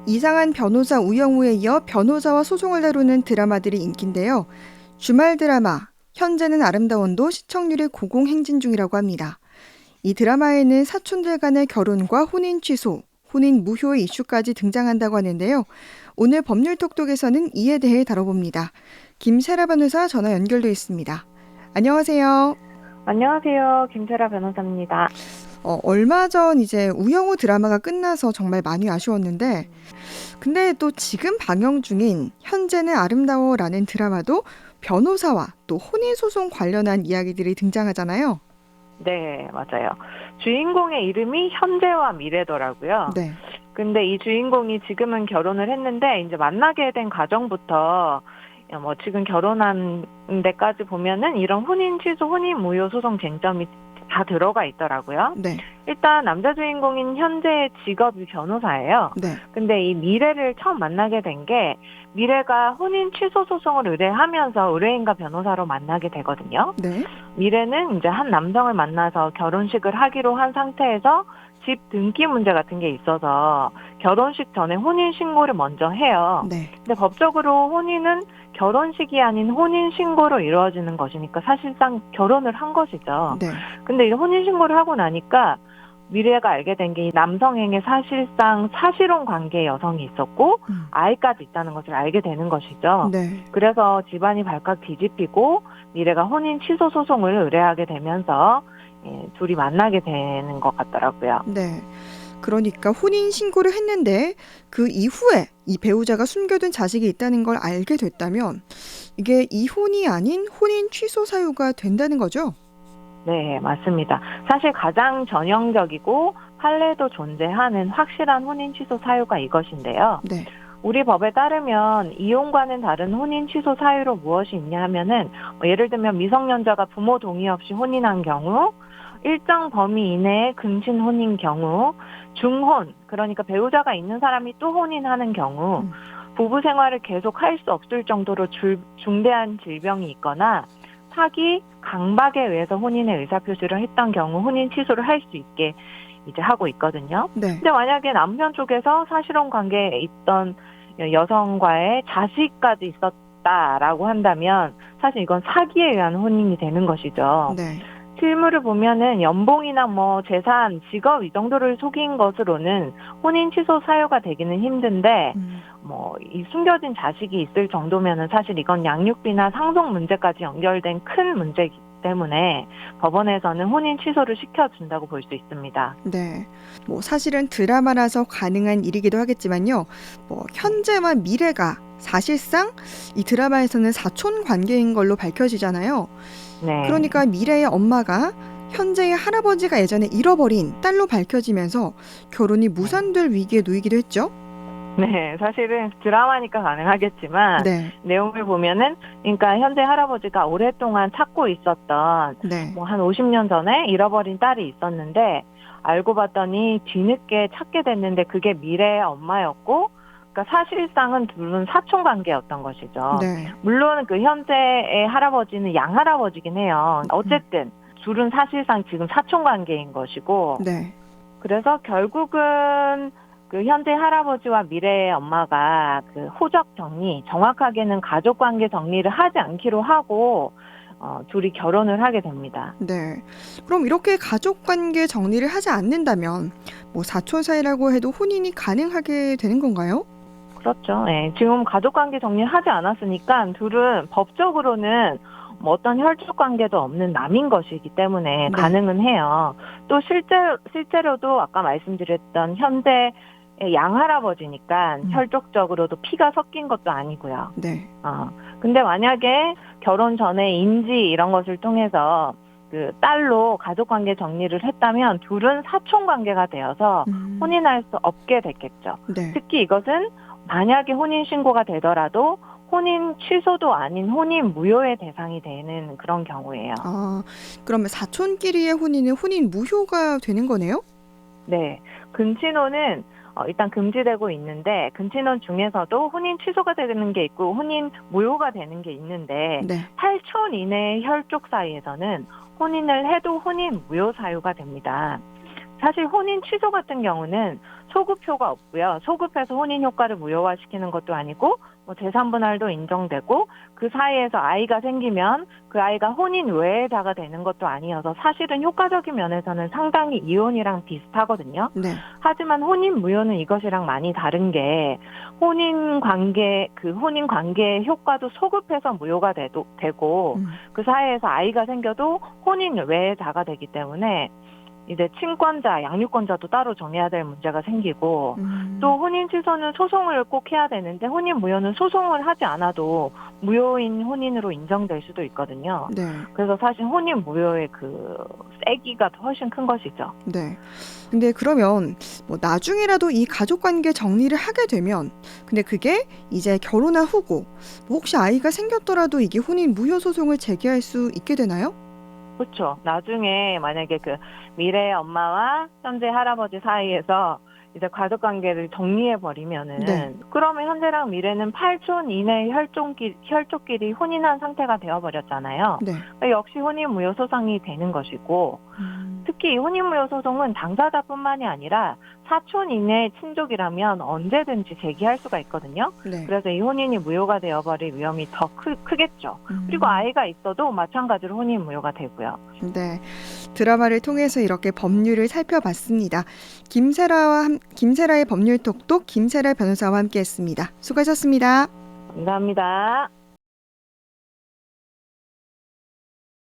이상한 변호사 우영우에 이어 변호사와 소송을 다루는 드라마들이 인기인데요. 주말 드라마 현재는 아름다운도 시청률이 고공행진 중이라고 합니다. 이 드라마에는 사촌들 간의 결혼과 혼인 취소, 혼인 무효의 이슈까지 등장한다고 하는데요. 오늘 법률 톡톡에서는 이에 대해 다뤄봅니다. 김세라 변호사 전화 연결돼 있습니다. 안녕하세요. 안녕하세요. 김세라 변호사입니다. 얼마 전 이제 우영우 드라마가 끝나서 정말 많이 아쉬웠는데 근데 또 지금 방영 중인 현재는 아름다워라는 드라마도 변호사와 또 혼인소송 관련한 이야기들이 등장하잖아요. 네, 맞아요. 주인공의 이름이 현재와 미래더라고요. 네. 근데 이 주인공이 지금은 결혼을 했는데 이제 만나게 된 과정부터 지금 결혼한 데까지 보면은 이런 혼인 취소, 혼인 무효 소송 쟁점이 다 들어가 있더라고요. 네. 일단 남자 주인공인 현재의 직업이 변호사예요. 네. 근데 이 미래를 처음 만나게 된 게 미래가 혼인 취소 소송을 의뢰하면서 의뢰인과 변호사로 만나게 되거든요. 네. 미래는 이제 한 남성을 만나서 결혼식을 하기로 한 상태에서 집 등기 문제 같은 게 있어서 결혼식 전에 혼인 신고를 먼저 해요. 네. 근데 법적으로 혼인은 결혼식이 아닌 혼인 신고로 이루어지는 것이니까 사실상 결혼을 한 것이죠. 네. 근데 이 혼인 신고를 하고 나니까 미래가 알게 된 게 이 남성에게 사실상 사실혼 관계의 여성이 있었고 아이까지 있다는 것을 알게 되는 것이죠. 네. 그래서 집안이 발칵 뒤집히고 미래가 혼인 취소 소송을 의뢰하게 되면서 둘이 만나게 되는 것 같더라고요. 네. 그러니까 혼인 신고를 했는데 그 이후에 이 배우자가 숨겨둔 자식이 있다는 걸 알게 됐다면 이게 이혼이 아닌 혼인 취소 사유가 된다는 거죠? 네, 맞습니다. 사실 가장 전형적이고 판례도 존재하는 확실한 혼인 취소 사유가 이것인데요. 네. 우리 법에 따르면 이혼과는 다른 혼인 취소 사유로 무엇이 있냐 하면은 예를 들면 미성년자가 부모 동의 없이 혼인한 경우, 일정 범위 이내에 근친 혼인 경우, 중혼, 그러니까 배우자가 있는 사람이 또 혼인하는 경우, 부부 생활을 계속 할 수 없을 정도로 중대한 질병이 있거나 사기, 강박에 의해서 혼인의 의사표시를 했던 경우 혼인 취소를 할 수 있게 이제 하고 있거든요. 네. 근데 만약에 남편 쪽에서 사실혼 관계에 있던 여성과의 자식까지 있었다라고 한다면 사실 이건 사기에 의한 혼인이 되는 것이죠. 네. 실물을 보면은 연봉이나 재산, 직업 이 정도를 속인 것으로는 혼인 취소 사유가 되기는 힘든데 이 숨겨진 자식이 있을 정도면은 사실 이건 양육비나 상속 문제까지 연결된 큰 문제이기 때문에 법원에서는 혼인 취소를 시켜준다고 볼 수 있습니다. 네. 사실은 드라마라서 가능한 일이기도 하겠지만요. 현재와 미래가 사실상 이 드라마에서는 사촌 관계인 걸로 밝혀지잖아요. 네. 그러니까 미래의 엄마가 현재의 할아버지가 예전에 잃어버린 딸로 밝혀지면서 결혼이 무산될 위기에 놓이기도 했죠. 네, 사실은 드라마니까 가능하겠지만 네. 내용을 보면은 그러니까 현재 할아버지가 오랫동안 찾고 있었던 네. 한 50년 전에 잃어버린 딸이 있었는데 알고 봤더니 뒤늦게 찾게 됐는데 그게 미래의 엄마였고 그러니까 사실상은 둘은 사촌 관계였던 것이죠. 네. 물론 그 현재의 할아버지는 양할아버지긴 해요. 어쨌든 둘은 사실상 지금 사촌 관계인 것이고 네. 그래서 결국은 그 현재 할아버지와 미래의 엄마가 그 호적 정리, 정확하게는 가족 관계 정리를 하지 않기로 하고 둘이 결혼을 하게 됩니다. 네. 그럼 이렇게 가족 관계 정리를 하지 않는다면 사촌 사이라고 해도 혼인이 가능하게 되는 건가요? 그렇죠. 네. 지금 가족 관계 정리를 하지 않았으니까 둘은 법적으로는 어떤 혈족 관계도 없는 남인 것이기 때문에 네. 가능은 해요. 또 실제로도 아까 말씀드렸던 현재 양할아버지니까 혈족적으로도 피가 섞인 것도 아니고요. 네. 근데 만약에 결혼 전에 인지 이런 것을 통해서 그 딸로 가족관계 정리를 했다면 둘은 사촌 관계가 되어서 혼인할 수 없게 됐겠죠. 네. 특히 이것은 만약에 혼인 신고가 되더라도 혼인 취소도 아닌 혼인 무효의 대상이 되는 그런 경우예요. 그러면 사촌끼리의 혼인은 혼인 무효가 되는 거네요? 네. 근친혼은 일단 금지되고 있는데 근친혼 중에서도 혼인 취소가 되는 게 있고 혼인 무효가 되는 게 있는데 네. 8촌 이내의 혈족 사이에서는 혼인을 해도 혼인 무효 사유가 됩니다. 사실 혼인 취소 같은 경우는 소급효가 없고요. 소급해서 혼인 효과를 무효화시키는 것도 아니고 뭐 재산분할도 인정되고 그 사이에서 아이가 생기면 그 아이가 혼인 외에다가 되는 것도 아니어서 사실은 효과적인 면에서는 상당히 이혼이랑 비슷하거든요. 네. 하지만 혼인 무효는 이것이랑 많이 다른 게 혼인 관계의 효과도 소급해서 무효가 되고 그 사이에서 아이가 생겨도 혼인 외에다가 되기 때문에 이제 친권자, 양육권자도 따로 정해야 될 문제가 생기고 또 혼인 취소는 소송을 꼭 해야 되는데 혼인 무효는 소송을 하지 않아도 무효인 혼인으로 인정될 수도 있거든요. 네. 그래서 사실 혼인 무효의 그 세기가 훨씬 큰 것이죠. 네. 근데 그러면 뭐 나중이라도 이 가족관계 정리를 하게 되면 근데 그게 이제 결혼한 후고 뭐 혹시 아이가 생겼더라도 이게 혼인 무효 소송을 제기할 수 있게 되나요? 그렇죠. 나중에 만약에 그 미래의 엄마와 현재 할아버지 사이에서 이제 가족 관계를 정리해 버리면은 네. 그러면 현재랑 미래는 8촌 이내 혈족끼리 혼인한 상태가 되어 버렸잖아요. 네. 역시 혼인 무효 소송이 되는 것이고 특히 이 혼인 무효 소송은 당사자뿐만이 아니라 사촌 이내의 친족이라면 언제든지 제기할 수가 있거든요. 네. 그래서 이 혼인이 무효가 되어버릴 위험이 더 크겠죠. 그리고 아이가 있어도 마찬가지로 혼인 무효가 되고요. 네. 드라마를 통해서 이렇게 법률을 살펴봤습니다. 김세라의 법률 톡톡 김세라 변호사와 함께했습니다. 수고하셨습니다. 감사합니다.